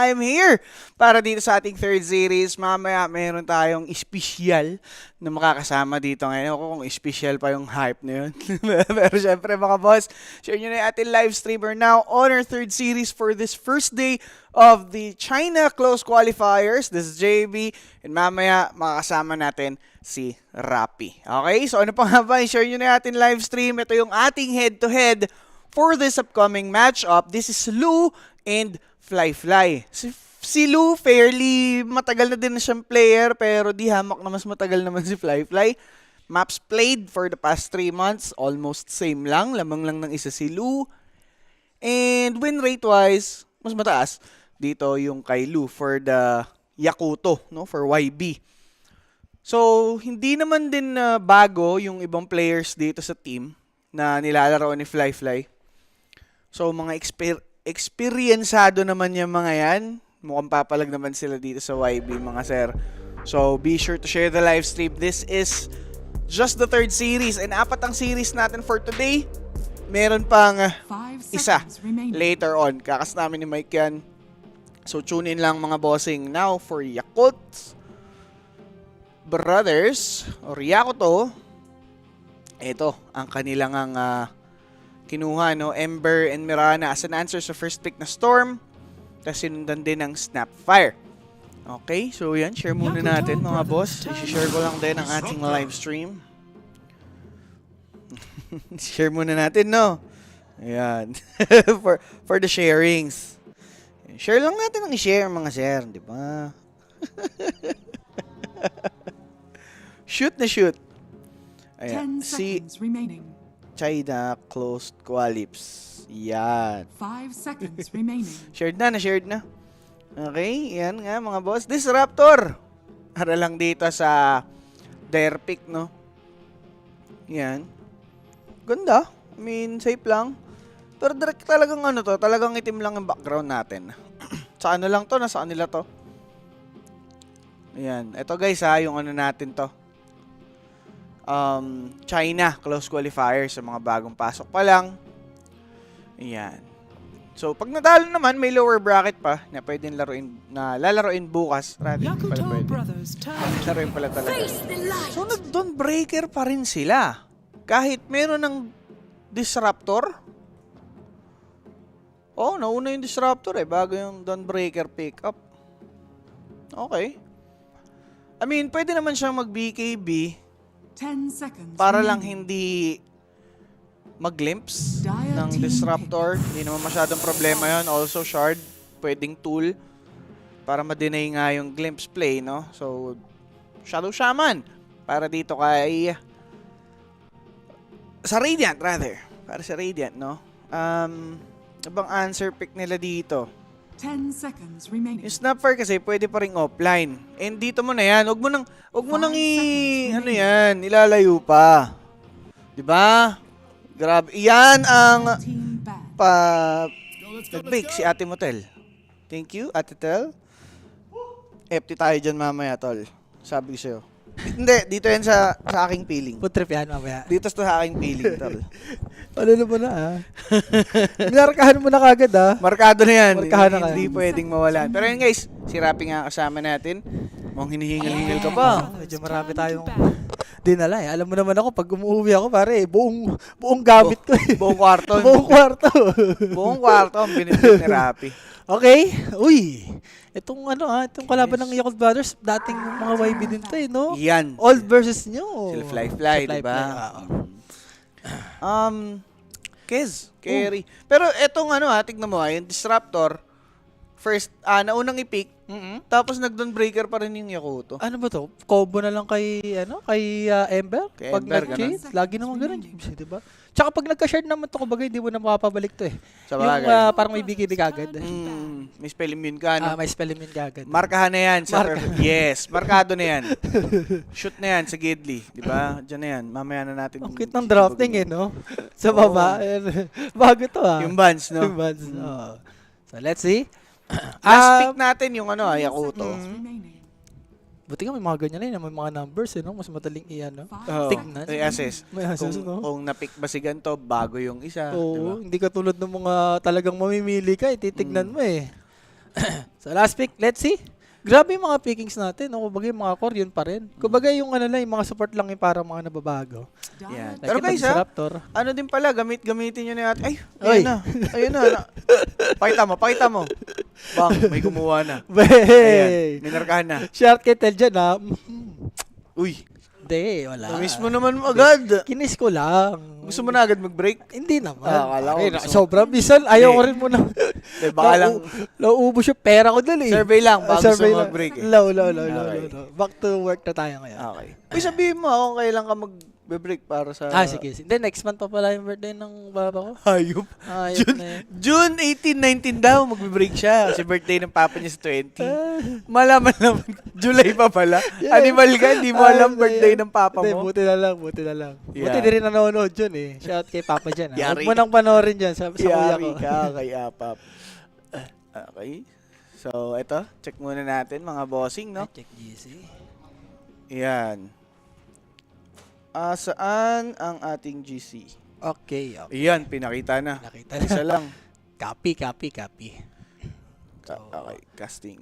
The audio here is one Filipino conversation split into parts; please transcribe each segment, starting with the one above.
time here para dito sa ating third series. Mamaya meron tayong espesyal na makakasama dito ngayon. Ako kung espesyal pa yung hype na yun. Pero syempre mga boss, share nyo na yung ating live streamer now on our third series for this first day of the China Close Qualifiers. This is JB and mamaya makakasama natin si Rappi. Okay, so ano pa nga ba? Share nyo na yung ating live stream. Ito yung ating head-to-head for this upcoming matchup. This is Lou and Fly. Si Lou, fairly matagal na din na siyang player, pero di hamak na mas matagal naman si Fly. Maps played for the past 3 months, almost same lang. Lamang lang ng isa si Lou. And win rate-wise, mas mataas. Dito yung kay Lou for the Yakuto, no? For YB. So, hindi naman din bago yung ibang players dito sa team na nilalaro ni Fly. So, mga experiencado naman yung mga yan. Mukhang papalag naman sila dito sa YB, mga sir. So, be sure to share the live stream. This is just the third series. And apat ang series natin for today. Meron pang isa later on. Kakas namin ni Mike yan. So, tune in lang mga bossing now for Yakult Brothers or Yakuto. Ito, ang kanilang kinuha, no? Ember and Mirana as an answer sa first pick na Storm. Tapos sinundan din ng Snapfire. Okay, so yan. Share muna natin mga boss. I-share ko lang din ang ating live stream. Share muna natin, no? Ayan. for the sharings. Share lang natin ang i-share mga sir, di ba? Shoot na shoot. Ayan. 10 seconds remaining. China closed qualips. Yan. 5 seconds remaining. Shared na. Okay, yan nga mga boss. Disruptor. Para lang dito sa Dare pick, no? Yan. Ganda. I mean, safe lang. Pero direct talagang talagang itim lang yung background natin. Sa ano lang to, nasa kanila to. Ayan. Ito guys yung natin to. China close qualifier sa mga bagong pasok pa lang. Ayan. So, pag natalo naman, may lower bracket pa na pwedeng lalaroin bukas. Rather, pala pwede. Laruin pala talaga. So, nag-Dawn Breaker pa rin sila. Kahit meron ng Disruptor. Oh, nauna yung Disruptor bago yung Dawn Breaker pick up. Okay. I mean, pwede naman siyang mag-BKB 10 seconds para lang hindi mag-glimpse ng Disruptor. Hindi naman masyadong problema yon. Also, Shard, pwedeng tool para ma-deny nga yung glimpse play, no? So, Shadow Shaman para dito kay sa Radiant, rather. Para sa Radiant, no? Abang answer pick nila dito. 10 seconds remaining. Yung Snapfire kasi pwede pa ring offline. And dito mo na yan. Huwag mo nang ilalayo pa. 'Di ba? Grabe. Iyan ang nag-break si Ate Motel. Thank you, Ate Tel. FT tayo dyan mamaya, tol. Sabi ko sa'yo. Hindi, dito yan sa aking feeling. Food trip yan mamaya. Dito sa aking feeling, tol. Ano na ba na Minarkahan mo na kagad Markado na yan. Markahan na Hindi pwedeng mawalan. Pero yun guys, si Rappi nga kasama natin. Mukhang hinihingal-hingal ka pa. Medyo marami tayong dinala Alam mo naman ako, pag umuwi ako, pare, buong gamit ko Buong kwarto. buong kwarto ang binibig ni Rappi. Okay. Uy. Itong itong kalaban ng Yakult Brothers, dating mga YB din to no? Yan. Old versus new. Sila Fly, diba? Kez, carry. Pero etong tignan mo yung Disruptor, first, naunang i-pick, tapos nag-Dawn Breaker pa rin yung Yakuto. Ano ba to? Combo na lang kay Ember? Kay Pag Ember, nag-chase, lagi naman ganun, James, di ba? Tsaka pag nagka-shard naman to, kumbaga, hindi mo na makapabalik to Sa yung bagay. parang may BKB kagad. May spell immune ka, no? May spell immune kagad. Markahan na yan. Yes, markado na yan. Shoot na yan sa Gidley. Diba? Diyan na yan. Mamaya na natin. Ang cute ng drafting no? Sa baba. Bago to Yung buns, no? Yung buns. So, let's see. Last pick natin yung Yakuto. Buti nga may mga ganyan na yun, may mga numbers no? Mas madaling tignan. May assess. May assess, no? Kung na-pick ba si ganito, bago yung isa. Oo, diba? hindi katulad ng mga talagang mamimili ka, titignan mo So last pick, let's see. Grabe yung mga pickings natin. No? Kumbaga yung mga core, yun pa rin. Kumbaga yung ano lang, yung mga support lang yung parang mga nababago. Yan. Dire Pero Like guys, itong ha? Raptor. Ano din pala, gamitin nyo na yata. Ay, Oy. ayun na. Ayun na. Pakita mo. Bang, may kumuha na. Hey! Ayan, minarkahan na. Short kettle dyan ha. Uy, Hindi, wala. na-miss mo naman agad. Kinis ko lang. Gusto mo na agad mag-break? Hindi naman. Akala ko Pare, gusto mo. sobrang bisan. Ayaw ko Hindi. rin muna. Eh, baka lang, Nauubos yung pera ko dun eh. survey lang, baka gusto Survey mo lang. mag-break eh. Low. Okay. Back to work na tayo ngayon. Okay. Uy, sabihin mo kung kailan ka mag-break para sa... Sige. Then next month pa pala yung birthday ng baba ko. Hayop. Ayun na yun. June 18, 19 daw, mag-break siya. Kasi birthday ng papa niya sa 20. Malaman naman, July pa pala. Yeah. Animal ka, hindi mo alam Ano birthday yan? ng papa Hindi, mo. buti na lang. Buti Yeah. di rin nanonood dyan eh. Shout kay Papa dyan. Yari. Huwag mo nang panoorin dyan sa kuya Yari ko. ka kay Apap. Okay. So, eto, check muna natin mga bossing, no? Check GC. Yan. Saan ang ating GC? Okay. Yan, pinakita na. Nakita Isa na. lang. Copy. Okay, casting.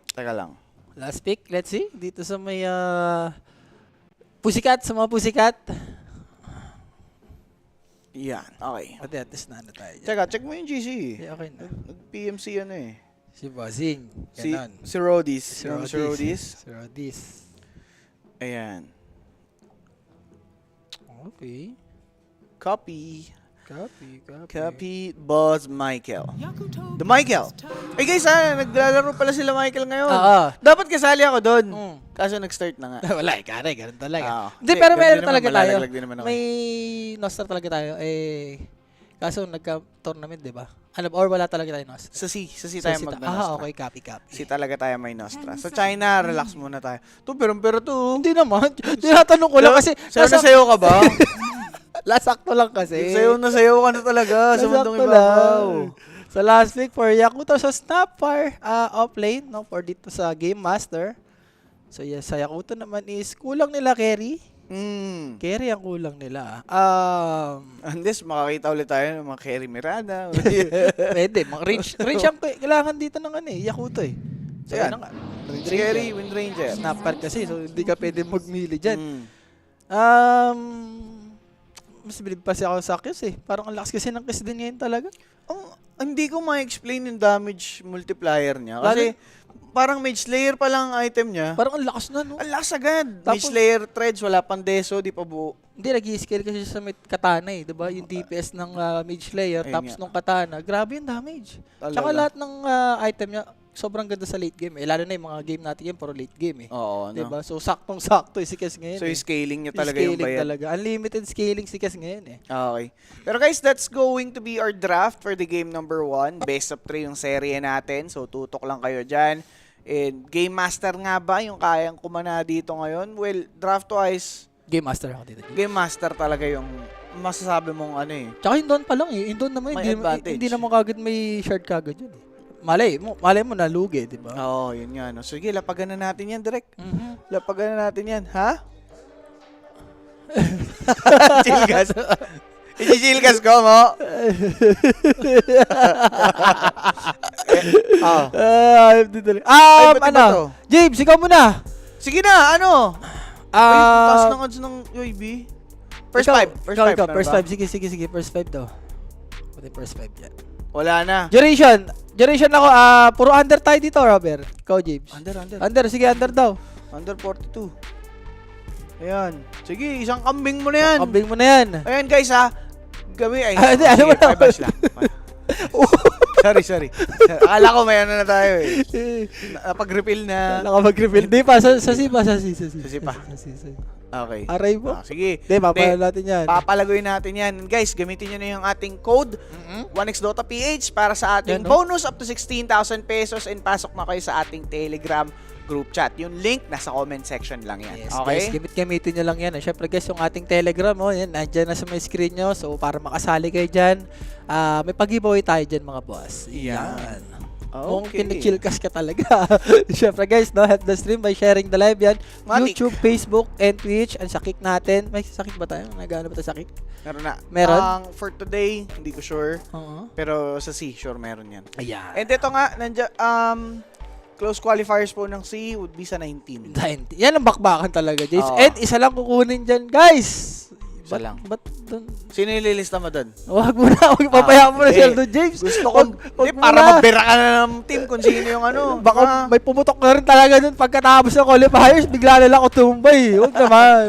Teka lang. Last pick. Let's see. Dito sa may pusikat. Sa mga pusikat. Yan, okay. At least na tayo dyan. Check mo yung GC. Okay na. Nag-PMC ano eh. Si Bossing. Si Ganon. Rodis. Si Si Rodis. Si Rodis. Ayan. Okay. Copy. Copy. Boss Michael. Yakuto. The Michael. is turn. Ay guys naglalaro pala sila Michael ngayon. Oo. Dapat kasali ako doon. Mm. Kaso nag-start na nga. Wala, kare, ganun talaga. Oo. Hindi, pero Ganun meron din naman, talaga tayo. malalaglag din naman ako. May Nostra talaga tayo. Kaso nagka-tournament, di ba? Ano, or wala talaga tayo Nostra? Sa C tayo mag-Nostra. Okay, copy. C talaga tayo may Nostra. Sa China, relax muna tayo. Pero to. Hindi naman. Tinatanong ko lang kasi. Sayo na sayo ka ba? Lasakto lang kasi. Sayo na sayo ka na talaga sa mundong ibabaw. Sa last week for Yakuto sa Snapfire off-lane, no, for dito sa Game Master. So yes, sa Yakuto naman is kulang nila carry. Carry ang kulang nila. Unless makakita ulit tayo ng mga Kerry Miranda. Pwede. Range ang kailangan dito ng Yakuto eh. So Ayan. yan nga. Si Kerry, Wind Ranger. Snapfire kasi, so hindi ka pwede magmili dyan. Mm. Mas bilib pa siya ako sa Kyos eh. Parang ang lakas kasi ng Kyos din ngayon talaga. Hindi ko ma-explain yung damage multiplier niya. Kasi parang Mage Slayer pa lang ang item niya. Parang ang lakas na, no? Ang lakas agad. Tapos- Mage Slayer threads, wala pang deso, di pa buo. Hindi, nag-i-scale kasi siya sa may katana eh. Diba? Yung DPS ng Mage Slayer, Ayun tapos nga. nung katana, grabe yung damage. Talaga. Tsaka lahat ng item niya, sobrang ganda sa late game eh. Lalo na yung mga game natin yan, puro late game eh. Oo, no? Diba? So, saktong-sakto si Kes ngayon So, eh. yung scaling niya talaga yung Scaling bayad. talaga. Unlimited scaling si Kes ngayon eh. Okay. Pero guys, that's going to be our draft for the game number 1. Best of 3 yung serye natin. So, tutok lang kayo dyan. And Game Master nga ba yung kayang kumana dito ngayon? Well, draft-wise, Game Master ako dito. Game Master talaga yung masasabi mong ano eh. Tsaka yung doon pa lang eh. Yung doon naman, May hindi, advantage. hindi naman kagad may shard kagad yun eh. Malay mo nalugi, di ba? Oo, yun nga. No? Sige, lapagan na natin yan, direct. Mhm. Lapagan na natin yan. Ha? Chilgas. Ichichilgas ko mo. Oh. Ay, ba't ba to? James, ikaw muna. Sige na, ano? Taas ng odds ng UAB. First ikaw, five. First five. meron First ba? five. Sige. First five daw. Pati first five yan. Wala na. Duration ako, puro under tayo dito, Robert. Ikaw, James. Under. Under, sige, under daw. Under 42. Ayan. Sige, isang kambing mo na yan. Kambing mo na yan. Ayan guys ha. Ay, Hindi, ano sige, mo na? 5 bars lang. Sorry. Akala ko may ano na tayo eh. Napag-refill na. Nakapag-refill. Di pa, sa C pa. Sa C pa. Okay. Aray mo. Sige. Hindi, mapala natin yan. Papalagoy natin yan. Guys, gamitin nyo na yung ating code 1xDotaPH para sa ating Yan, no? bonus up to 16,000 pesos and pasok na kayo sa ating Telegram group chat. Yung link nasa comment section lang yan. Yes, Okay? guys, gamitin nyo lang yan. Siyempre guys, yung ating Telegram, yan, nandyan na sa may screen nyo. So, para makasali kayo dyan, may pag-giveaway tayo dyan mga boss. Yan. Kung Okay. kinichillcast ka talaga. Siyempre guys, no, help the stream by sharing the live yan. Matik. YouTube, Facebook, and Twitch. Ang sakik natin. May sakik ba tayo? Nagano ba tayo sakik? Meron na. Meron? For today, hindi ko sure. Oo. Pero sa C, sure meron yan. Ayan. And ito nga, close qualifiers po ng C would be sa 19. Yan ang bakbakan talaga, James. Oo. And isa lang kukunin dyan, guys. Isa lang. Ba't dun? Sino yung lilista mo doon? Wag mo na. Wag papayaan mo na eh, siya doon, James. Gusto ko, Wag hindi, mo para na. mabira ka na ng team kung sino yung ano. Baka may pumutok na rin talaga dun pagkatapos ng qualifiers, bigla na lang ako tumbay. Huwag naman.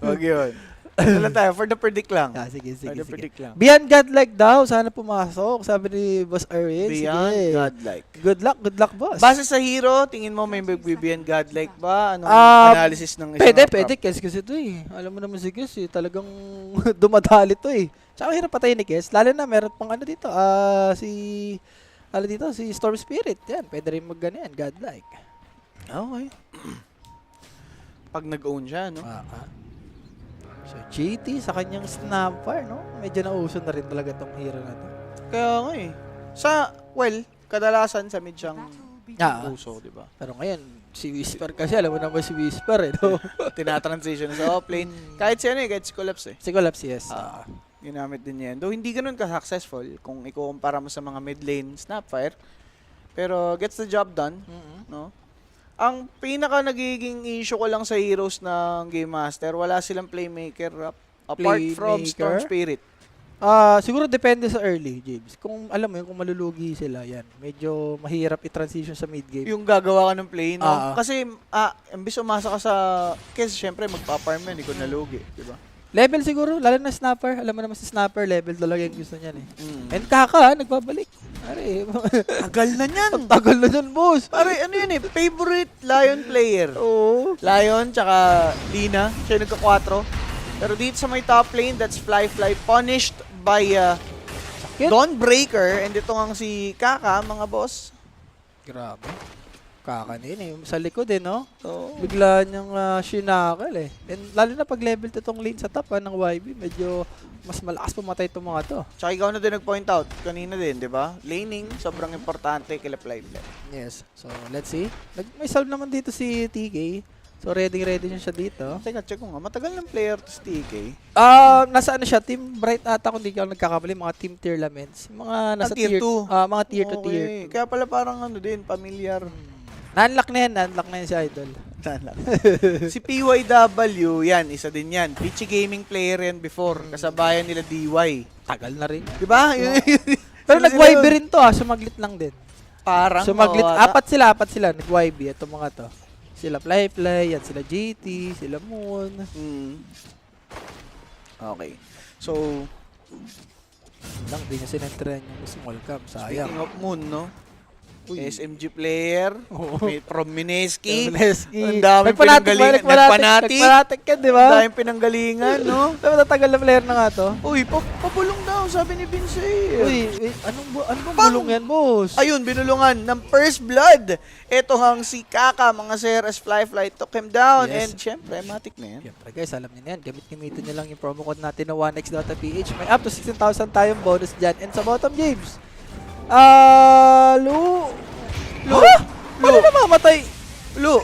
Wag yun. Ano lang tayo, for the predict lang. Sige, For the predict lang. Beyond Godlike daw, sana pumasok. Sabi ni Boss Erwin. Beyond Sige. godlike. Good luck, boss. Base sa hero, tingin mo may magbibigyan godlike ba? Anong analysis ng isang Pwede, Kes kasi ito eh. Alam mo naman si Kes eh, talagang dumadali to eh. Tsaka hirap patay ni Kes, lalo na meron pang ano dito, si Storm Spirit. Yan, pwede rin mag-ganyan, godlike. Okay. Pag nag-own siya, no? So, JT sa kanyang snapper, no? Medyo nauso na rin talaga tong hero na to. Kaya nga eh. Kadalasan sa mid siyang uso, di ba? Pero ngayon, si Whisper kasi, alam mo naman si Whisper eh, no? Tinatransition sa offlane. Kahit si ano eh, kahit si Collapse eh. Si Collapse, yes. Ginamit din yan. Though hindi ganun ka-successful kung ikukumpara mo sa mga mid lane Snapfire. Pero gets the job done, no? Ang pinaka nagiging issue ko lang sa heroes ng Game Master, wala silang playmaker apart from Storm Spirit. Siguro depende sa early, James. Kung alam mo yun, kung malulugi sila, yan. Medyo mahirap i-transition sa mid-game. Yung gagawa ka ng play, no? Ah. Kasi, imbis umasa ka sa... Kasi syempre, magpa-farm yan, ikaw nalugi, di ba? Level siguro, lalo na snapper. Alam mo naman si snapper, level talaga yung gusto niyan eh. Mm. And Kaka, nagbabalik. Are, Tagal na yan! ang tagal na dyan, boss. Pare, ano yun eh, favorite Lion player. Oo. Lion, tsaka Lina, siya yung nagka-4. Pero dito sa may top lane, that's Fly punished by Sakit. Dawnbreaker. And ito nga si Kaka, mga boss. Grabe. Kakanin eh. Sa likod eh, no? So, Bigla niyang shinakal eh. And lalo na pag level to tong lane sa top ng YB, medyo mas malakas pumatay itong mga to. tsaka ikaw na din nag-point out kanina din, di ba? Laning, sobrang importante kila Fly. Yes. So, let's see. May solve naman dito si TK. So, ready siya dito. Teka, check ko nga. Matagal ng player to si TK. Nasa ano siya? Team Bright ata kung di ka nagkakamali. Mga team tier laments. Mga nasa Tier 2. Mga tier to tier. Okay. Kaya pala parang ano din, familiar. Na-unlock na yan si Idol. Si PYW, yan, isa din yan. Peachy Gaming player yan before. Kasabayan nila DY. Tagal na rin. Di ba? Pero Sila nag-YB yun. rin to Sumaglit lang din. Parang, Sumaglit. oo, Apat sila. Nag-YB. Ito mga to. Sila Fly, yan sila GT, sila Moon. Okay. So, Lang, di niya sinentren yung small cap. Sayang. speaking of Moon, no? Uy. SMG player, from Mineski. Mineski. Ang daming pinanggalingan. Nagpanatik ka, di Ang ba? daming pinanggalingan, no? Matagal na player na nga to. Uy, papulong daw, sabi ni Vince. Uy, anong bang bulong yan, boss? Ayun, binulungan ng First Blood. Ito hang si Kaka, mga sir, as Fly took him down. Yes. And syempre, matik na yan. Siyempre guys, alam niyo na yan. Gamitin nyo lang yung promo code natin na 1x.ph. May up to 16,000 tayong bonus dyan. And sa bottom, James. Lu. Paano namamatay? Lu.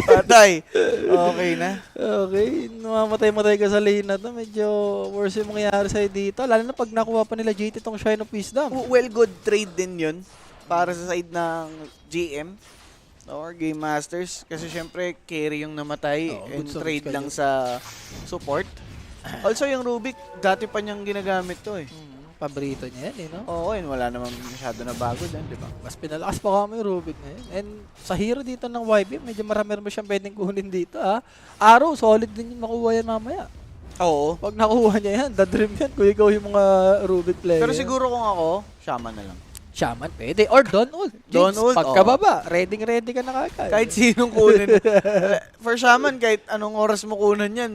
Patay. Okay na. Okay, namamatay-matay ka sa lane na to. Medyo worse yung mangyayari sa'yo dito. Lalo na pag nakuha pa nila JT tong Shine of Wisdom. Well, good trade din yun para sa side ng GM or Game Masters. Kasi syempre, carry yung namatay Oo, and good songs trade kayo. lang sa support. Also, yung Rubik, dati pa niyang ginagamit to eh. Paborito niya yan, no? Oo, yun, wala naman masyado na bago din, di ba? Mas pinalakas pa kami yung Rubik na yun. And sa hero dito ng YB, medyo marami mo siyang pwedeng kunin dito, Arrow, solid din yung makuha yan mamaya. Oo. Pag nakuha niya yan, dadream yan kung ikaw yung mga Rubik player. Pero siguro kung ako, Shaman na lang. Shaman, pwede. Or Don Ult. Don Ult, Pagkababa, ready ka na kagad. Kahit sinong kunin. For Shaman, kahit anong oras mo kunan yan,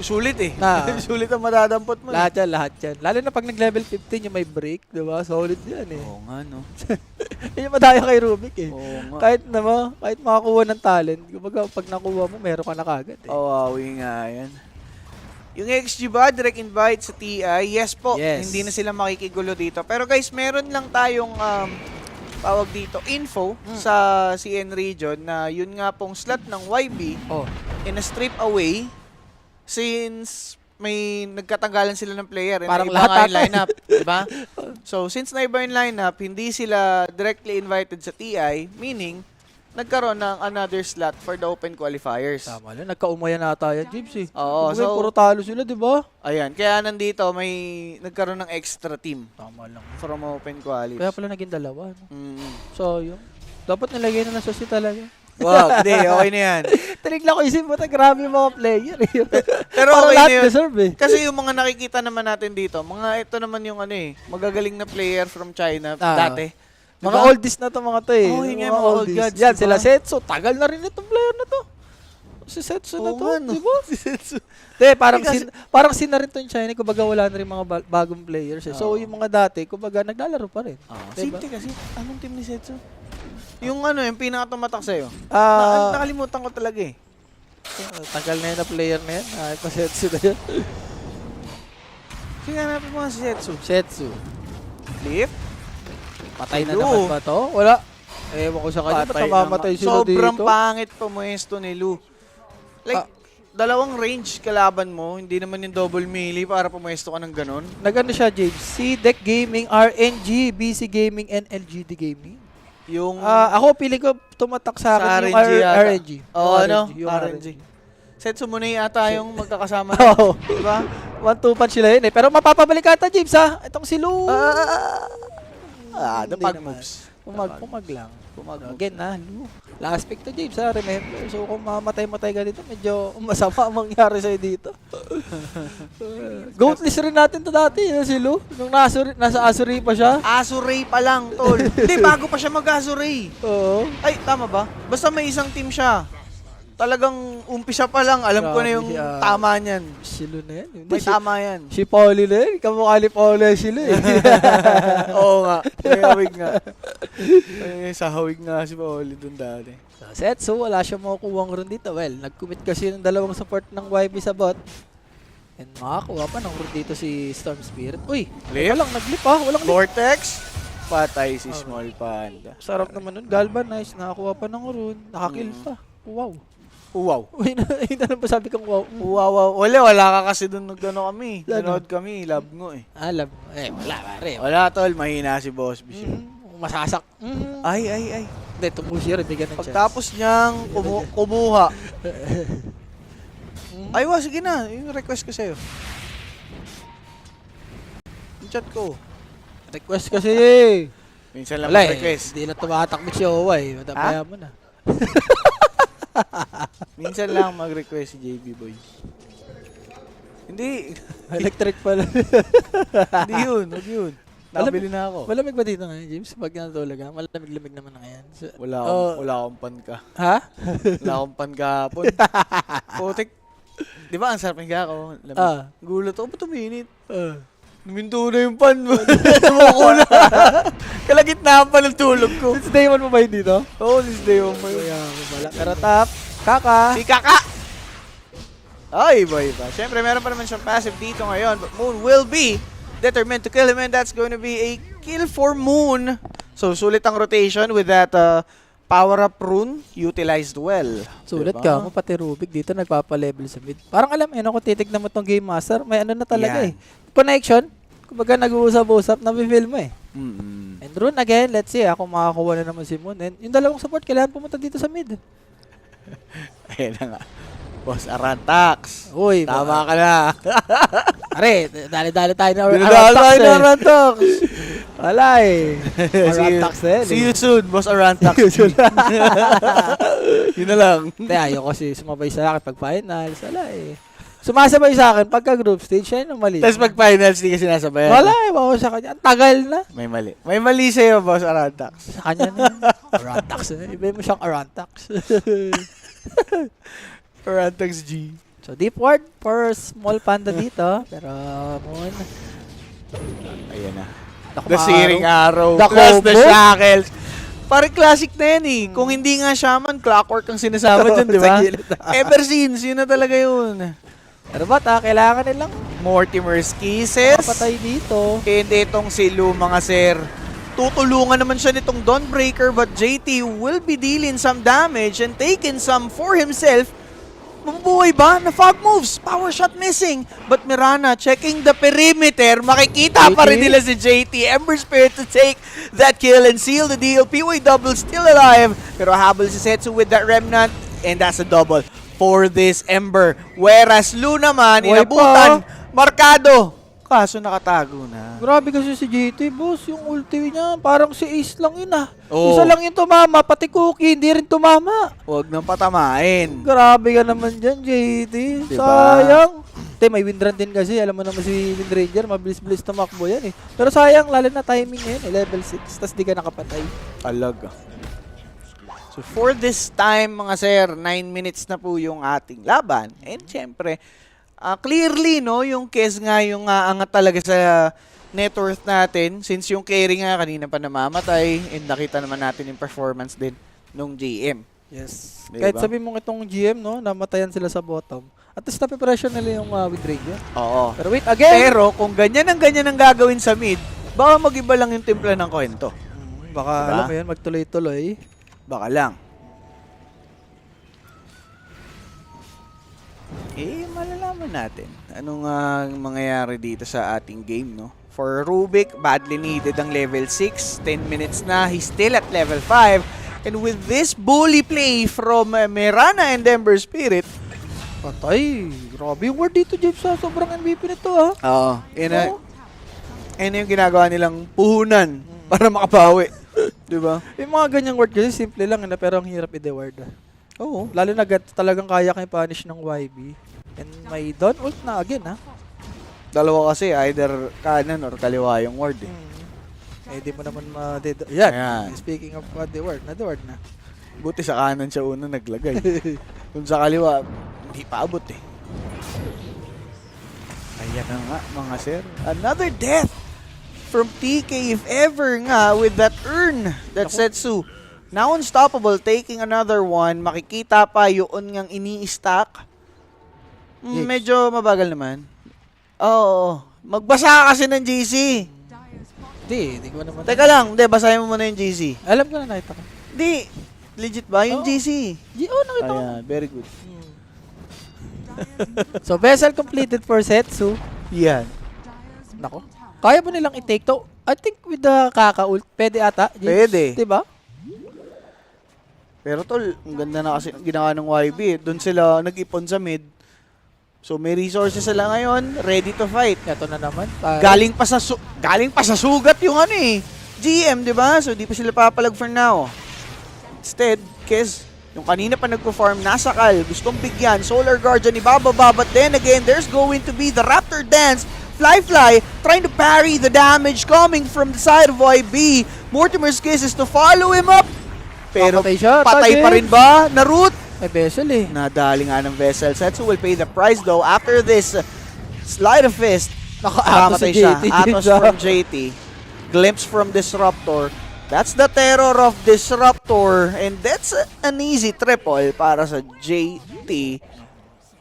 sulit eh. Sulit ang madadampot mo. Lahat yan. Lalo na pag nag-level 15 yung may break, di ba? Solid yan eh. Oo nga, no? Yun yung madaya kay Rubik eh. Oo nga. Kahit makakuha ng talent, kumbaga pag nakuha mo, meron ka na kagad eh. Awawi nga yan. Yung XG ba, direct invite sa TI? Yes po, Yes. hindi na sila makikigulo dito. Pero guys, meron lang tayong tawag dito, info sa CN region na yun nga pong slot ng YB Oh. in a strip away since may nagkatanggalan sila ng player and Parang naiba lahat nga yung ata. lineup, diba? So, since naiba yung lineup, hindi sila directly invited sa TI, meaning, nagkaroon ng another slot for the open qualifiers. Tama lang, nagkaumaya na tayo, Gypsy. Oo, Kumbaga, so- puro talo sila, di ba? Ayan, kaya nandito may nagkaroon ng extra team Tama lang. from open qualies. Kaya pala naging dalawa. No? Mm. So, yun. Dapat nilagay na ng susi talaga. Wow, hindi, okay na yan. Tinigla ko isip mo, grabe yung mga player. Pero Parang okay lahat na yun. deserve eh. Kasi yung mga nakikita naman natin dito, mga ito naman yung ano eh, magagaling na player from China dati. Mga Diba? oldies na to mga to eh. Oo, yun nga, mga old gods, Yan, diba? sila Setsu. Tagal na rin itong player na to. Si Setsu na Oo to, nga, no? di ba? Si Setsu. Hindi, parang, Kasi- parang sina rin to yung China, kumbaga wala na rin mga bagong players eh. So, Oo. yung mga dati, kumbaga naglalaro pa rin. Safety kasi, anong team ni Setsu? Yung ano, yung pinaka-tumatak sa'yo. Ah, Nakalimutan ko talaga eh. tagal na yun na player na yan. Ah, ito Setsu na yun. Sige, hanapin mo nga si Setsu. Setsu. Cliff? Patay na Lu. naman ba to? Wala. Ewan ko sa kanya, ba't namamatay sila Sobrang dito? pangit pumuesto ni Lu. Like, dalawang range kalaban mo, hindi naman yung double melee para pumuesto ka ng ganun. Nagano siya, James? C-Deck Gaming, RNG, BC Gaming, and LGD Gaming. Yung Ako, pili ko tumatak sa akin yung RNG yata. RNG. Oo, ano? Yung RNG. Setsu mo na yata yung magkakasama na. Oo. Diba? 1-2 punch sila yun eh. Pero mapapabalik ata, James ha? Itong si Lu. The Hindi pag naman. moves. Pumag lang. Again na, Lu. Last pick to, James ha? Remember. So kung mamatay-matay ka dito, medyo masama ang mangyari sa'yo dito. Goatless rin natin to dati, yun si Lu. Nung nasa Asuri pa siya. Azuray pa lang, tol. Hindi, bago pa siya mag-Azuray. Oo. Ay, tama ba? Basta may isang team siya. Talagang umpisa pa lang, alam ko na yung Grabe siya. tama niyan. Si Lu na yan. Hindi, May tama yan. Si Pauli na yan. Kamukha ni Pauli si Lu eh. Oo nga. May hawig nga. May sahawig nga si Pauli dun dati. So, Setsu, wala siya makukuha ron dito. Well, nag-commit kasi ng dalawang support ng YB sa bot. And makakuha pa ng rune dito si Storm Spirit. Uy, Lip? walang nag-lip ah. Walang lip. Vortex, patay si Small Panda. Sarap naman nun. Galvanize, nakakuha pa ng rune. Nakakill pa. Wow. Wow. Uy, hindi na ba sabi kong wow? Wow. Wala ka kasi dun nagano kami. Ano? Nanood kami, love mo eh. Alam. Wala pare. Wala tol, mahina si Boss Bish. Masasak. Ay. Hindi, tumushi rin. Bigyan ng chance. Pagtapos niyang kumuha. Ay, sige na. Yung request ko sa'yo. Yung chat ko. Request kasi eh. Minsan lang Wala eh. request. Hindi na tumatakbo si Owa eh. Matapaya mo na. Minsan lang mag-request si JB Boy. Hindi. Electric pala. Hindi yun. Huwag yun. Nakabili na ako. Malamig ba dito ngayon, James? Pag natulog ka, malamig-lamig naman na ngayon. So, Wala akong pan ka. ha? Wala akong pan kahapon. Putik. Di ba ang sarap ng ako? Gulat ako, ba't uminit? Numinto na yung pan mo. Sumuko na. Kalagitnaan pa ng tulog ko. Since day 1 mo ba yun dito? Oh, this day of my... Kaya mo pala. Pero top, Kaka. Si Kaka! Ay, iba. Siyempre, meron pa naman siyang passive dito ngayon. But Moon will be determined to kill him and that's going to be a kill for Moon. So, sulit ang rotation with that power-up rune utilized well. Sulit Diba? ka mo, pati Rubik dito nagpapa-level sa mid. Parang alam mo, kung titignan mo tong Game Master, may ano na talaga Yan. eh. Connection, kumbaga nag-uusap-usap, na-feel mo eh. And rune again, let's see kung makakuha na naman si Moon. And yung dalawang support, kailangan pumunta dito sa mid. Ayan na nga. Boss Arantax. Uy, Tama ka na. Are, dali-dali tayo na Dinadala tayo ng eh. Arantax. Wala eh. Arantax na yan. See you soon, Boss Arantax. Yun na lang. Hindi, ayaw kasi sumabay sa akin pag finals. Wala eh. Sumasabay sa akin pagka group stage, siya yung mali. Tapos pag finals, di ka sinasabayan. Wala eh, bawa sa kanya. Ang tagal na. May mali. May mali sa'yo, Boss Arantax. Sa kanya na. Arantax. Iba mo siyang Arantax. Arantax G. So, deep ward for small panda dito. Pero, Moon. Ayan na. Naku, The Searing Arrow. The Plus combo. the Shackles. Pare classic na yan eh. Kung hindi nga Shaman, Clockwork ang sinasama dyan, di ba? Sa gilid. Ever since, yun na talaga yun. Pero kailangan nilang Mortimer's Kisses. mapatay dito. And itong si Lu, mga sir. Tutulungan naman siya nitong Dawnbreaker, but JT will be dealing some damage and taking some for himself. Mabubuhay ba? Na fog moves. Power shot missing. But Mirana checking the perimeter. Makikita pa rin JT? nila si JT. Ember Spirit to take that kill and seal the deal. PY double still alive. Pero habol si Setsu with that remnant. And that's a double for this Ember. Whereas Lu naman, Buhay inabutan. Markado. Kaso nakatago na. Grabe kasi si JT, boss. Yung ulti niya, parang si Ace lang yun ah. Oo. Isa lang yung tumama, pati Cookie, hindi rin tumama. Huwag nang patamain. Grabe ka naman dyan, JT. Diba? Sayang. May windrun din kasi. Alam mo naman si Windranger, mabilis-bilis tumakbo yan eh. Pero sayang, lalo na timing ngayon eh, level 6. Tapos di ka nakapatay. Alaga. So for this time, mga sir, 9 minutes na po yung ating laban. And syempre, clearly, no, yung Kes nga yung angat talaga sa net worth natin. Since yung carry nga kanina pa namamatay. And nakita naman natin yung performance din nung GM. Yes. Diba? Kahit sabi mong itong GM, no, namatayan sila sa bottom. At least na-preparation nila yung Windranger. Oo. Pero wait, again! Pero kung ganyan ang gagawin sa mid, baka mag-iba lang yung timpla ng kwento. Baka, Diba? alam mo yun, magtuloy-tuloy. Baka lang. Malalaman natin anong mangyayari dito sa ating game, no? For Rubik, badly needed ang level 6. 10 minutes na, he's still at level 5. And with this bully play from Mirana and Ember Spirit, Patay. Grabe yung word dito, Jeff, sa sobrang MVP nito, ha? oo, yun yung ginagawa nilang puhunan para makabawi. Diba? Yung mga ganyang word kasi simple lang na pero ang hirap i-word. Oo. Lalo na talagang kaya kang punish ng YB. And may Dawn ult na again, ha? Dalawa kasi, either kanan or kaliwa yung word. Eh. Eh, di mo naman yan. Ayan. Speaking of the word na. Buti sa kanan siya una naglagay. Kung sa kaliwa, hindi pa abot eh. Ayan na nga, mga sir. Another death from TK if ever nga with that urn that Setsu. Now unstoppable, taking another one. Makikita pa yun ngang ini-stack. Yes. Medyo mabagal naman. Oo. Magbasa kasi ng GC. Hindi ko naman. Teka lang, hindi, basahin mo muna yung GC. Alam ko na nakita ko. Hindi, legit ba yung Oo. GC? Nakita ko. Ayan, very good. So, vessel completed for Setsu. Yan. Nako. Kaya ba nilang i-take to? I think with the kaka-ult, pwede ata. James. Pwede. Diba? Pero tol, ang ganda na kasi ginawa ng YB. Doon sila nag-ipon sa mid. So may resources sila ngayon, ready to fight. Ito na naman. Galing pa sa sugat yung ano eh. GM, 'di ba? So di pa sila papalag for now. Instead, Kes, yung kanina pa nagpo-farm, nasa kal, gustong bigyan, Solar Guardian ibababa, but then again, there's going to be the Raptor Dance. Fly, trying to parry the damage coming from the side of YB. Mortimer's Kiss is to follow him up. Pero Papatay siya, patay pa rin ba? Narut? May vessel eh. Nadali nga ng vessel. Setsu will pay the price though after this slide of fist. Naka-atos Nakamatay si siya. JT. Atos from JT. Glimpse from Disruptor. That's the terror of Disruptor. And that's an easy triple para sa JT.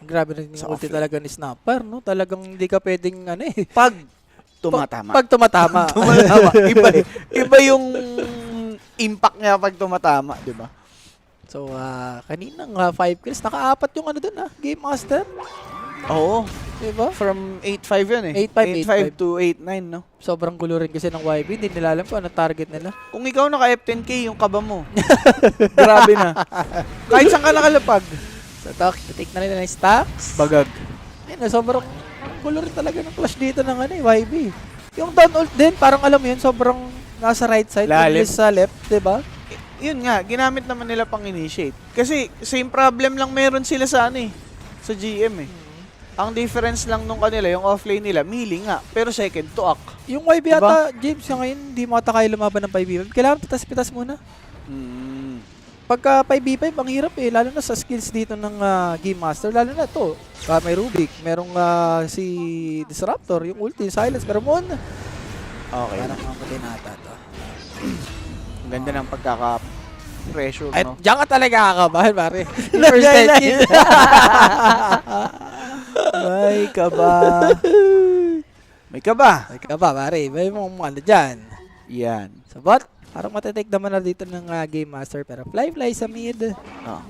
Grabe rin Sa yung ulti offlane. talaga ni Snapper, no? Talagang hindi ka pwedeng ano eh. Pag tumatama. Pag tumatama. tumatama. Iba yung impact niya pag tumatama, di ba? So, kaninang 5 kills, naka-apat yung ano dun Game Master. Oo. Diba? From 8-5 yun eh. 8-5 to 8-9, no? Sobrang gulo rin kasi ng YB. Hindi nila alam kung anong target nila. Kung ikaw naka F10K, yung kaba mo. Grabe na. Kahit saan ka nakalapag. So, take na nila ng stacks. Bagag. Ayun, sobrang gulo rin talaga ng clash dito ng YB. Yung down ult din, parang alam mo yun, sobrang nasa right side. Lalim. Sa left, diba? Yun nga, ginamit naman nila pang initiate. Kasi same problem lang meron sila sa ano eh. Sa GM eh. Ang difference lang nung kanila, yung offlane nila, melee nga. Pero second to act. Yung YB Diba? ata, James, yung ngayon, hindi mo ata kaya lumaban ng 5v5. Kailangan pitas-pitas muna. Pagka 5v5, ang hirap eh. Lalo na sa skills dito ng Game Master. Lalo na to. May Rubik. Merong si Disruptor. Yung ulti, silence. Pero Mon. Okay. Parang mamatay na ata to. Ang ganda ng pagkaka-pressure, Ay, no? diyan ka talaga kakabahan, pare. Yung Lagay first na 10 kills. May kaba. May kaba. Ay ka ba, pare? May mga ano dyan. Yan. So, but, parang matitake naman na dito ng Game Master. Pero fly sa mid. Oh.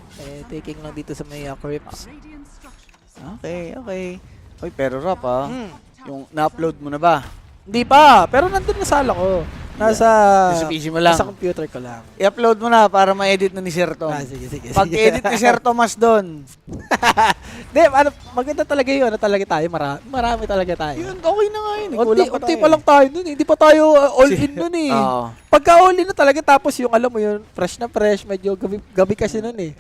Taking lang dito sa may Crips. Radiant structures. Okay, okay. Uy, pero Rap Hmm. yung na-upload mo na ba? Hindi pa. Pero nandun na sala ko. Nasa Sa PC mo lang. Nasa computer ko lang. I-upload mo na para ma-edit na ni Sir Tom. Sige. Pag-edit ni Sir Thomas doon. Hindi, maganda talaga yun. Ano talaga tayo? Marami talaga tayo. Yun, okay na nga yun. Unti pa lang tayo nun. Hindi pa tayo all in nun eh. Oo. Pagka all in na talaga, tapos yung alam mo yun, fresh na fresh, medyo gabi kasi nun eh.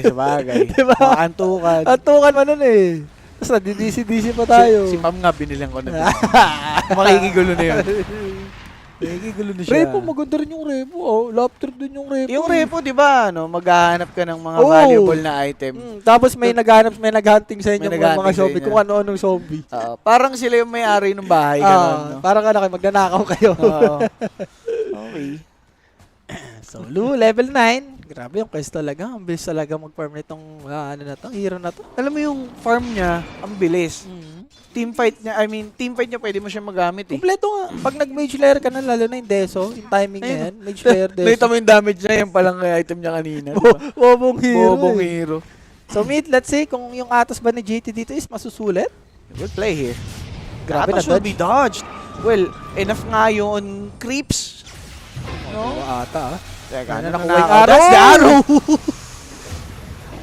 Sabagay. Diba? Makantukan. Antukan man nun eh. Tapos nadidisi-disi pa tayo. Si Pam nga, binilang ko na. Makikigulo na yun. Makikigulo na siya. Repo, maganda rin yung repo. Oh, laptop din yung repo. Yung repo, di ba, ano, maghahanap ka ng mga Oo. valuable na item. Tapos may naghunting sa inyo May mga naghahanting sa zombie, inyo. kung ano-anong zombie. Parang sila yung may-ari ng bahay. Ganun, no? Parang ano kayo, magnanakaw kayo. Oo. Okay. So, Lu, level 9. Grabe yung quest talaga. Ang bilis talaga mag-farm nitong ano na to, hero na to. Alam mo yung farm niya, ang bilis. Team fight niya pwede mo siya magamit eh. Kompleto nga. Pag nag-mage layer ka na, lalo na yung Deso, yung timing na yan, mage layer Deso. Nakita mo yung damage niya, yung palang item niya kanina. Diba? Bobong hero. Bobong eh. hero. So, mid, let's see kung yung Atos ba ni GT dito is masusulit. Good play here. Grabe na Atos will be dodged. Well, enough nga yun creeps. No? Ata ah. Teka, Ano, ano nakuha na yung ako? arrow? That's the arrow!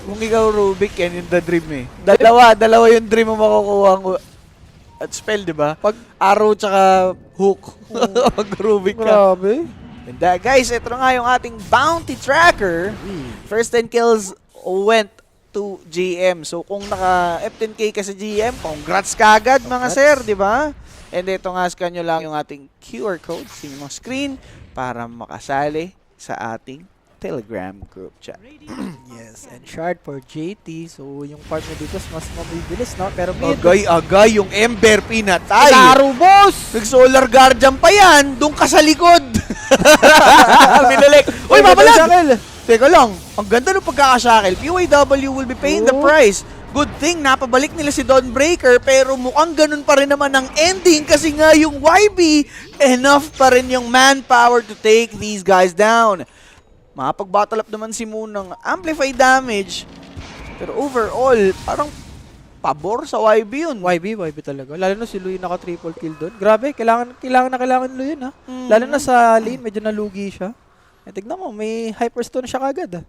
Kung ikaw Rubik, yan yung the dream eh. Dalawa yung dream mo makukuha at spell, di ba? Pag arrow tsaka hook. Pag Rubik ka. Grabe. And guys, ito na nga yung ating bounty tracker. First 10 kills went to GM. So kung naka F10k ka sa GM, congrats kagad mga Congrats. sir, di ba? And ito nga, scan nyo lang yung ating QR code sa inyong screen para makasali sa ating Telegram group chat. Yes, and shard for JT. So, yung part na dito is mas mabibilis, no? Pero mid, Agay-agay yung Ember pinatay. Naru, boss! Nag-solar guardian pa yan. Doon ka sa likod. Binalik. Uy, babalag! Teka lang. Ang ganda ng pagkakasakil. PYW will be paying the Oh. price. Good thing, napabalik nila si Dawnbreaker, pero mukhang ganun pa rin naman ang ending kasi nga yung YB, enough pa rin yung manpower to take these guys down. Makapag-battle up naman si Moon ng amplified damage, pero overall, parang pabor sa YB yun. YB talaga. Lalo na si Luy naka-triple kill doon. Grabe, kailangan Luy yun, ha? Lalo na sa lane, medyo nalugi siya. Eh, tignan mo, may hyperstone siya kagad, ah.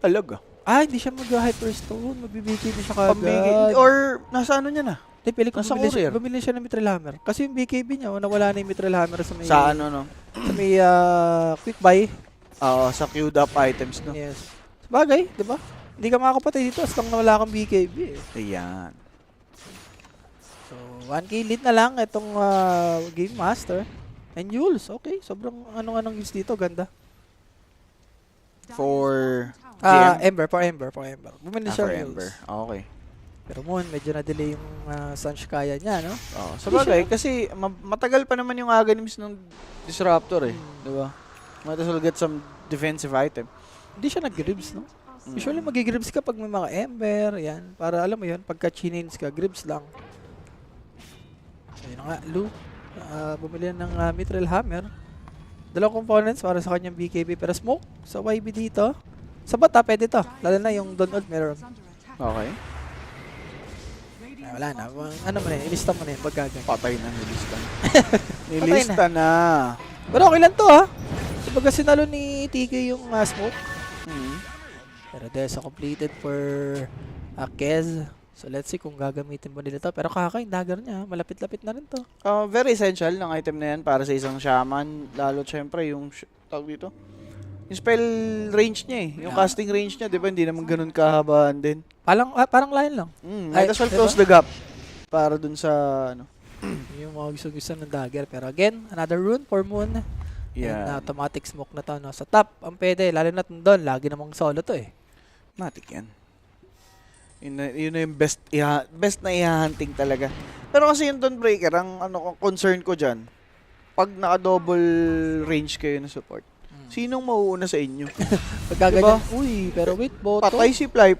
Talaga. Hindi siya mag-hyperstone. Magbibigay na siya kagad. Pambigay. Or nasa ano niya na? Hindi, pili ko nasa bumili courier. bumili siya ng Mithril Hammer. Kasi yung BKB niya, nawala na yung Mithril Hammer sa may... Sa ano, no? Sa may quick buy. Oo, sa queued up items, no? Yes. Sabagay, di ba? Hindi ka makakapatay dito as lang na wala kang BKB. Eh. Ayan. So, 1k lead na lang itong Game Master. And Yules, okay. Sobrang anong use dito, ganda. For Ember. Bumili siya for ng Ember. Yules. Okay. Pero Moon, medyo na-delay yung Sunsh kaya niya, no? Oh, sabagay, kasi matagal pa naman yung aganims ng Disruptor eh. Di ba? Might as well get some defensive item. Hindi siya nag-gribs, no? Usually mag-gribs ka pag may mga Ember, yan. Para alam mo yun, pagka chinins ka, gribs lang. So, yun na nga, Lu. Bumili ng Mithril Hammer. Dalawang components para sa kanyang BKB. Pero smoke sa YB dito. Sa bata, pwede to. Lalo na yung Donald meron. Okay. Wala na. Ano mo na yun, ilista mo na yun, pagkagan. Patay na, nilista na. Nilista na. Pero okay lang to, ha? Sabaga sinalo ni TK yung smoke. Pero there's a completed for Kez. So let's see kung gagamitin mo nila to. Pero kakain, dagger niya. Malapit-lapit na rin to. Very essential ng item na yan para sa isang shaman. Lalo syempre yung, tawag dito, yung spell range niya eh. Yung casting range niya, di ba? Hindi naman ganun kahabaan din. Parang line lang. Might as well diba? close the gap para dun sa, ano. Yung mga gusto ng dagger. Pero again, another rune for Moon. Yeah. And automatic smoke na to. No? Sa top, ang pwede. Lalo na doon, lagi namang solo to eh. Matic yan. Yun na yung best na ihahunting talaga. Pero kasi yung Dawnbreaker, ang concern ko dyan, pag naka-double range kayo na support, Sinong mauuna sa inyo? Pagkaganyan, uy, pero wait, boto. Patay si Fly.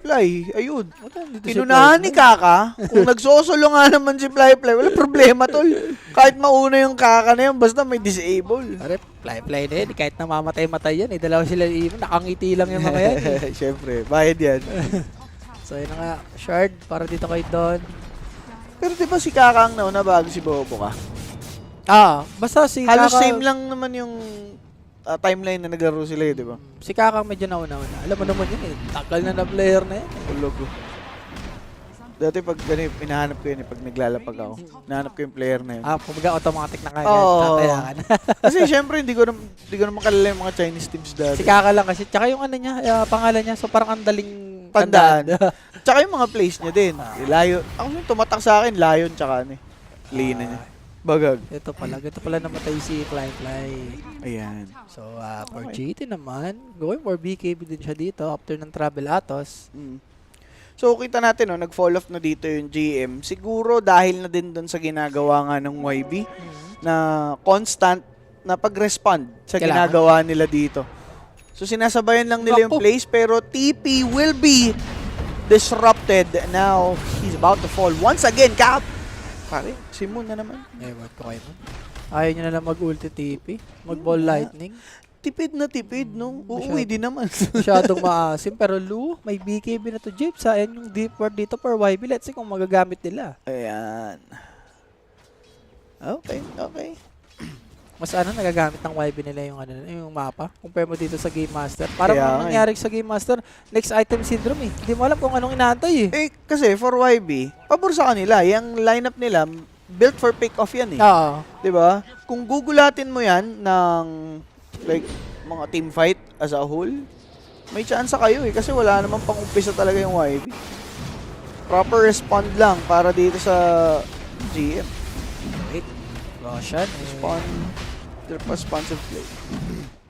Ayun. Wala, dito si Inunahan Fly ni Fly. Kaka. Kung nagsosolo nga naman si Fly, wala problema, tol. Kahit mauna yung Kaka na yun, basta may disable. Pare, Fly na yan. Kahit namamatay-matay yan. Dalawa sila even. Nakangiti lang yung mga yan. Siyempre, bayad yan. So, yun na nga. Shard, para dito kay Don. Pero di ba si Kaka ang nauna bago si Bobo ka? Basta si Halos Kaka, same lang naman yung timeline na naglaro sila eh, di ba? si Kaka medyo nauna-una. Alam mo naman yun eh. Tagal na player na yan. Tulog ko. Dati pag ganito, hinahanap ko yun eh, pag naglalapag ako. Hinahanap ko yung player na yun. Kumbaga automatic na kaya. Oo. Tatayakan. Kasi syempre, hindi ko naman kalala yung mga Chinese teams dati. Si Kaka lang kasi. Tsaka yung ano niya, pangalan niya. So parang ang daling Tandaan. Tsaka yung mga plays niya din. Lion. Ako yung tumatak sa akin, Lion tsaka ano eh. Lina niya. Bagag. Ito pala namatay si Fly. Ayan. So, for GT naman, going for BKB din siya dito after ng Travel Atos. Mm. So, kita natin, no, nag-fall off na dito yung GM. Siguro dahil na din doon sa ginagawa nga ng YB na constant na pag-respond sa Kailangan. ginagawa nila dito. So, sinasabayan lang nila yung Naku. plays pero TP will be disrupted. Now, he's about to fall once again. Cap! Pare, si Moon na naman. Ewan ko kayo mo. Ayaw nyo na lang mag-ulti TP, mag-ball lightning. Tipid na tipid, no? Uuwi din naman. Masyadong maasim. Pero Lu, may BKB na to Jeep. Ayan yung deep ward dito for YB. Let's see kung magagamit nila. Ayan. Okay. Mas nagagamit ng YB nila yung mapa. Compare mo dito sa Game Master. Parang Kaya ang nga nangyari sa Game Master, next item syndrome eh. Hindi mo alam kung anong inaantay eh. Kasi for YB, pabor sa kanila. Yung lineup nila, built for pick-off yan eh. Oo. 'Di ba? Kung gugulatin mo 'yan ng like mga team fight as a whole, may chance kayo eh kasi wala namang pang-umpisa talaga yung YB. Proper respond lang para dito sa GM. Wait. Roshan. Responsive play.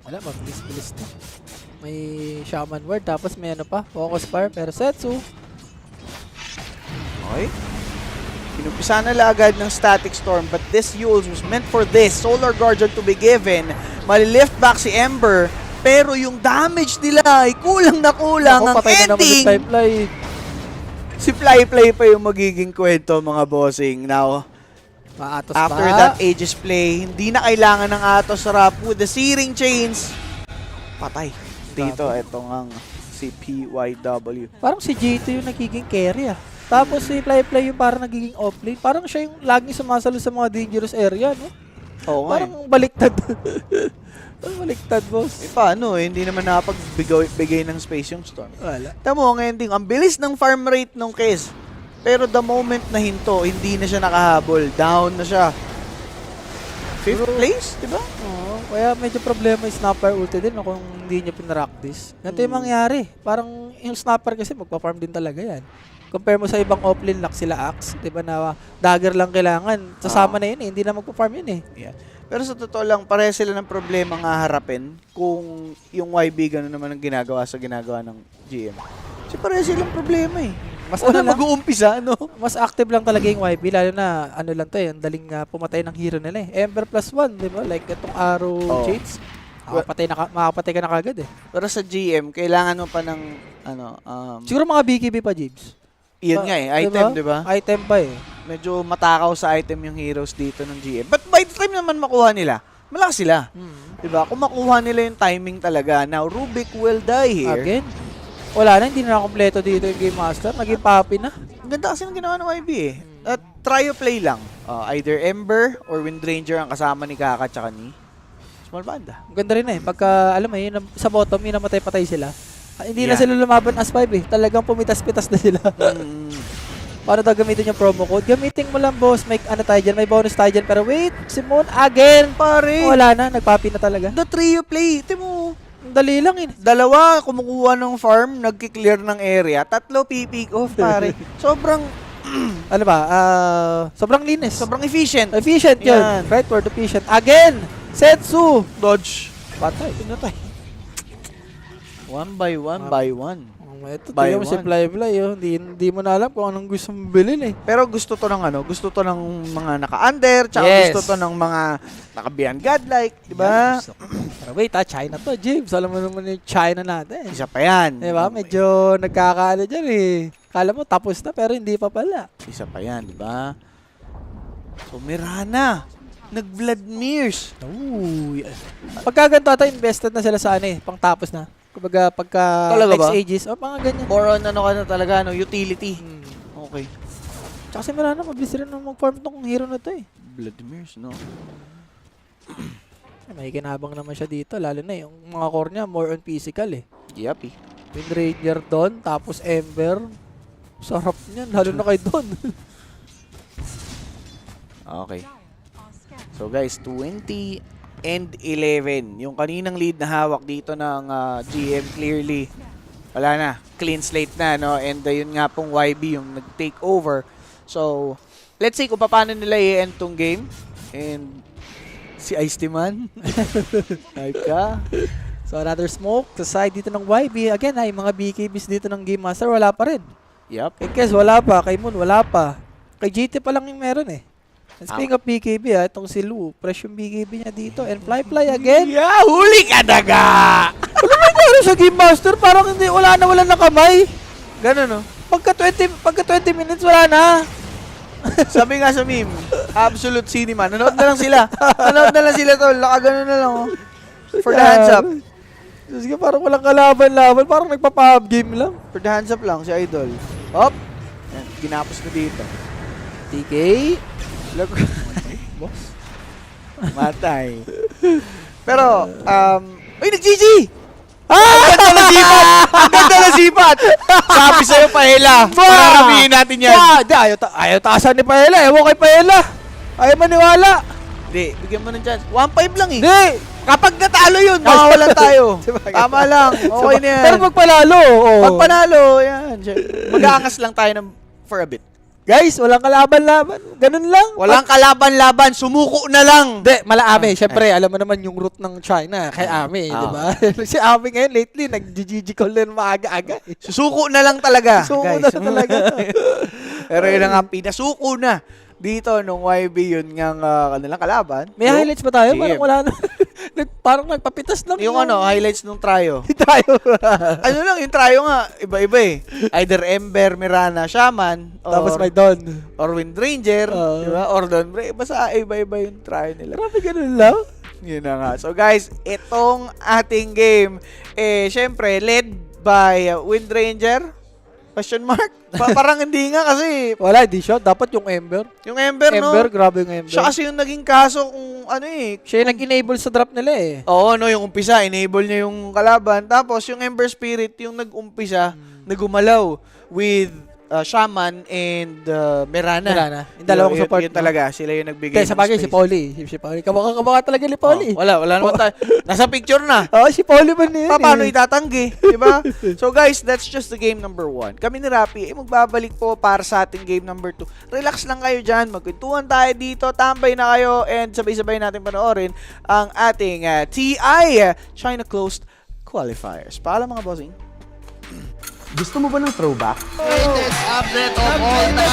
Wala, mabilis-bilis na. May Shaman Ward, tapos may ano pa, Focus Fire, pero Setsu. Okay. Inumpisa na agad ng Static Storm but this Yules was meant for this. Solar Guardian to be given. Malilift back si Ember pero yung damage nila ay kulang na kulang. Ang Patay na naman ending, yung Fly. si Fly pa yung magiging kwento mga bossing. Now, Maatos after pa. that Aegis play, hindi na kailangan ng Atos Rap with the Searing Chains. Patay. Dito, itong ang si PYW. Parang si GT yung nagiging carry ah. Tapos si Fly yung parang nagiging offlane. Parang siya yung laging sumasalo sa mga dangerous area, no? Oo nga eh. Parang baliktad. Parang baliktad, boss. Paano eh, hindi naman nakapagbigay ng space yung Storm. Wala. Tamo, ang ending, ang bilis ng farm rate nung Kiss. Pero the moment na hinto, hindi na siya nakahabol. Down na siya. 5th place, di ba? Oo, kaya medyo problema yung Snapper ulti din no, kung hindi niya pinaractice. Ganito yung mangyari. Parang yung Snapper kasi magpa-farm din talaga yan. Compare mo sa ibang offlane lock sila Axe, di ba na dagger lang kailangan. Sasama na yun eh, hindi na magpa-farm yun eh. Yeah. Pero sa totoo lang, pareha sila ng problema nga harapin kung yung YB gano'n naman ang ginagawa ng GM. Kasi pareha silang problema eh. Mas Una lang, mag-uumpisa, no? mas active lang talaga yung YB, lalo na ano lang to eh, ang daling pumatay ng hero nila eh. Ember +1, di ba? Like itong Arrow Oo. Shades. Makapatay ka na kagad eh. Pero sa GM, kailangan mo pa ng, Siguro mga BKB pa, James. yun nga eh, item, di ba? Item pa eh. Medyo matakaw sa item yung heroes dito ng GM. But by the time naman makuha nila, malakas sila. Diba? Kung makuha nila yung timing talaga. Now, Rubik will die here. Again. Wala na, hindi na kompleto dito yung Game Master. Naging papi na. Ang ganda kasi ng ginawa ng YB eh. At try play lang. Either Ember or Wind Ranger ang kasama ni Kaka tsaka ni Small Banda. Ang ganda rin eh. Pagka, alam mo yun, sa bottom, yun namatay-patay sila. Hindi na Yeah. sila lumaban as 5 eh. Talagang pumitas-pitas na sila. Paano daw gamitin yung promo code? Gamitin mo lang, boss. May ano tayo dyan, may bonus tayo dyan. Pero wait, Simon, again! Pare, Wala na, nagpapi na talaga. the trio play. Timo, Ang dali lang eh. dalawa kumukuha ng farm, nagki-clear ng area. 3 pipick off, pare. Sobrang Ano ba? Sobrang linis. sobrang efficient. Efficient yun. Yan. Right word, efficient. Again! Setsu! Dodge. Patay, pinatay. 1 by 1 by 1. Ito, Buy tingnan mo si one. Fly, oh. Hindi mo na alam kung anong gusto mong bilhin eh. Pero gusto to ng gusto to ng mga naka-under, tsaka Yes. gusto to ng mga naka-beyond godlike, di ba? Pero wait, China to, James. Alam mo naman yung China natin. Isa pa yan. Di ba? Medyo nagkakaano dyan eh. Kala mo tapos na pero hindi pa pala. Isa pa yan, di ba? So, Mirana. Nag-Vladimirs. Ooh, yes. Pagka ganito ata, invested na sila sa pang tapos na. Kumbaga, pagka Talaga ba? next ages, mga ganyan. More on ka na talaga, utility. Okay. Tsaka si Mirana, mabilis rin na mag-farm tong hero na to eh. Vladimirs, no? May kinabang naman siya dito, lalo na yung mga core niya, more on physical eh. Yuppie. Wind Ranger Don, tapos Ember. Sarap niyan, lalo na kay Don. Okay. So guys, 20 and 11. Yung kaninang lead na hawak dito ng GM clearly. Wala na. Clean slate na, no? And yun nga pong YB yung nag-take over. So, let's see kung paano nila i-end tong game. And si Ice-T Man. Hype ka. So another smoke sa side dito ng YB. Again, ay mga BKBs dito ng Game Master, wala pa rin. Yup. Kay Kes, wala pa. Kay Moon, wala pa. Kay GT pa lang yung meron eh. And speaking of BKB, itong si Lu, fresh yung BKB niya dito. And Fly again. Yeah, huli ka daga! Ano nangyari sa Game Master? Parang hindi, wala na kamay. Ganun, no? Pagka 20 minutes, wala na. Sabi nga sa meme, absolute cinema. Nanood na lang sila. Nanood na lang sila, tol. Nakaganon na lang, oh. For the hands up. Sige, parang walang kalaban-laban. Parang nagpa-pub game lang. For the hands up lang, si Idol. Hop! Yan, ginapos na dito. TK. Boss. Matay. Pero, uy, nag-GG! Ang ganda na sipat! Ang ganda na sipat! Sabi sa'yo, Pahela. Pararamihin natin yan. Ayaw taasan ni Paela. Ewan kay Paela. Ayaw maniwala. Hindi, bigyan mo ng chance. 1-5 lang eh. Hindi. Kapag natalo yun, mawawalan tayo. Tama lang. Okay na yan. Pero pag panalo, Pag panalo, yan. Mag-aangas lang tayo for a bit. guys, walang kalaban-laban. Ganun lang. Walang kalaban-laban, sumuko na lang. Hindi, Ame. Siyempre, alam mo naman yung route ng China kay Ame, di ba? Si Ame ngayon, lately, nag-GG call na maaga-aga. Susuko na lang talaga. Suko guys. na talaga. Pero yun na nga, pinasuko na dito nung YB yun nga kanilang kalaban. May highlights ba tayo? GM. Parang wala na. Parang nagpapitas lang. Yung highlights nung tryo. tayo. Ano lang, yung tryo nga, iba-iba eh. Either Ember, Mirana, Shaman, Tapos may Don. or Wind Ranger, di ba? Or Don Bray. Basta iba-iba yung tryo nila. Grabe, ganun lang. Yun na nga. So guys, itong ating game, syempre, led by Wind Ranger? Question mark? Parang hindi nga kasi. Wala, di siya. Dapat yung Ember. Yung Ember, no? Ember, grabe yung Ember. Siya kasi yung naging kaso kung Siya yung nag-enable sa drop nila eh. Oo, no, yung umpisa, enable niya yung kalaban. Tapos yung Ember Spirit, yung nag-umpisa, nagumalaw with Shaman and Mirana. Yung dalawang support. Yun talaga, sila yung nagbigay Kaya sa bagay, si Pauli. Si Pauli. Kabaka talaga ni Pauli. Wala naman tayo. Nasa picture na. Oo, si Pauli man yun. Paano itatanggi? Diba? So guys, that's just the game number 1. Kami ni Rapi, magbabalik po para sa ating game number 2. Relax lang kayo dyan. Magkwentuhan tayo dito. Tambay na kayo. And sabay-sabay natin panoorin ang ating TI China Closed Qualifiers. Paalam mga bossing. Gusto mo ba ng throwback? Latest update of all time.